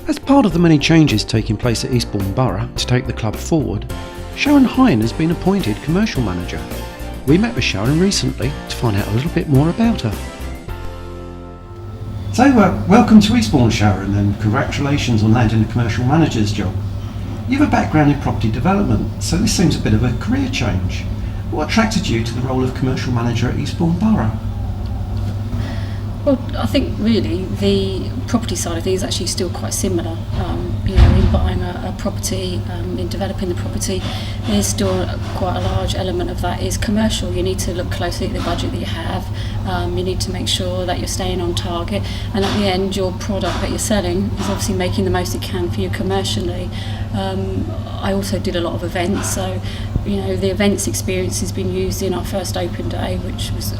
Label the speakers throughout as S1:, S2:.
S1: As part of the many changes taking place at Eastbourne Borough to take the club forward, Sharon Hind has been appointed commercial manager. We met with Sharon recently to find out a little bit more about her. So, welcome to Eastbourne, Sharon, and congratulations on landing a commercial manager's job. You have a background in property development, so this seems a bit of a career change. What attracted you to the role of commercial manager at Eastbourne Borough?
S2: Well, I think really the property side of things is actually still quite similar. In buying a property, in developing the property, there's still quite a large element of that is commercial. You need to look closely at the budget that you have. You need to make sure that you're staying on target, and at the end, your product that you're selling is obviously making the most it can for you commercially. I also did a lot of events, so the events experience has been used in our first open day, which was,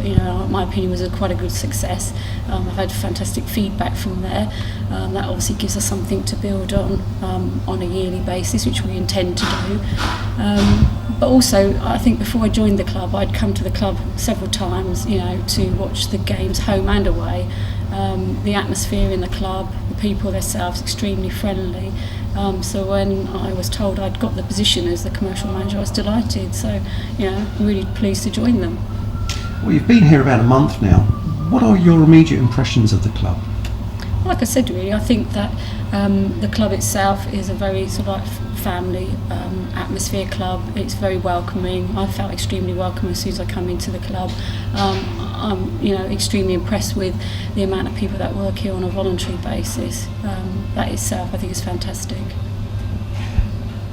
S2: in my opinion, was quite a good success. I've had fantastic feedback from there. That obviously gives us something to build on a yearly basis, which we intend to do. But also, I think before I joined the club, I'd come to the club several times, to watch the games home and away. The atmosphere in the club, the people themselves, extremely friendly. So when I was told I'd got the position as the commercial manager, I was delighted. So, really pleased to join them.
S1: Well, you've been here about a month now. What are your immediate impressions of the club?
S2: Like I said, really, I think that the club itself is a very sort of like family atmosphere club. It's very welcoming. I felt extremely welcome as soon as I come into the club. I'm extremely impressed with the amount of people that work here on a voluntary basis. That itself, I think, is fantastic.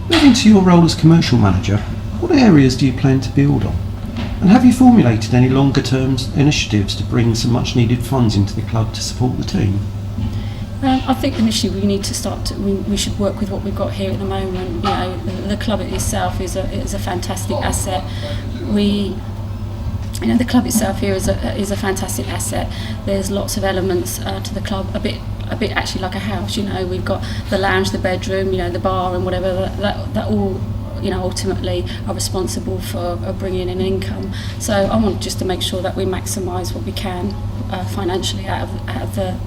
S1: Moving to your role as commercial manager, what areas do you plan to build on? And have you formulated any longer term initiatives to bring some much needed funds into the club to support the team?
S2: I think initially we need to we should work with what we've got here at the moment. The club itself is a fantastic asset. The club itself here is a fantastic asset. There's lots of elements to the club, a bit actually like a house. We've got the lounge, the bedroom, the bar and whatever, that all ultimately are responsible for bringing in income. So I want just to make sure that we maximise what we can financially out of the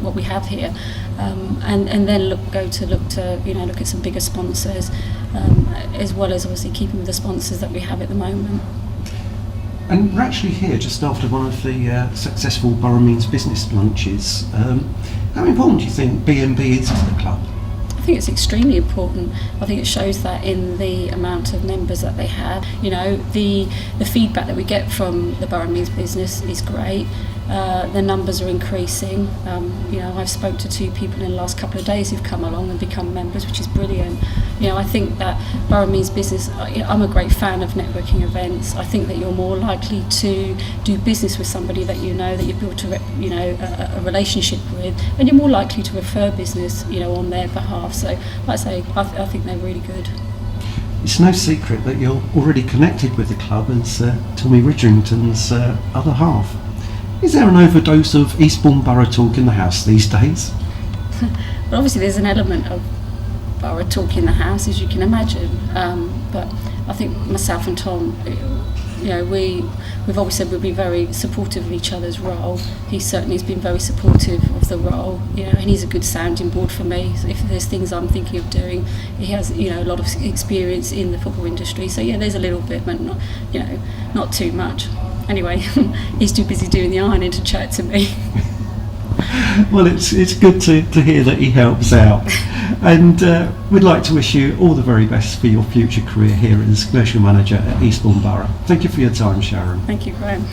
S2: what we have here, and then look at some bigger sponsors, as well as obviously keeping with the sponsors that we have at the moment.
S1: And we're actually here just after one of the successful Borough Means business lunches. How important do you think B&B is to the club?
S2: I think it's extremely important. I think it shows that in the amount of members that they have. The feedback that we get from the Borough Means business is great. The numbers are increasing. I've spoke to 2 people in the last couple of days who've come along and become members, which is brilliant. I think that Borough Means business, I'm a great fan of networking events. I think that you're more likely to do business with somebody that that you've built a relationship with, and you're more likely to refer business on their behalf. So like I say, I think they're really good.
S1: It's no secret that you're already connected with the club as Tommy Ridgerington's other half. Is there an overdose of Eastbourne Borough talk in the house these days?
S2: Well, obviously there's an element of Borough talk in the house, as you can imagine. But I think myself and Tom, we've always said we'll be very supportive of each other's role. He certainly has been very supportive of the role, and he's a good sounding board for me. So if there's things I'm thinking of doing, he has, a lot of experience in the football industry. So there's a little bit, but not too much. Anyway, he's too busy doing the ironing to chat to me.
S1: Well, it's good to hear that he helps out, and we'd like to wish you all the very best for your future career here as commercial manager at Eastbourne Borough. Thank you for your time, Sharon.
S2: Thank you, Graham.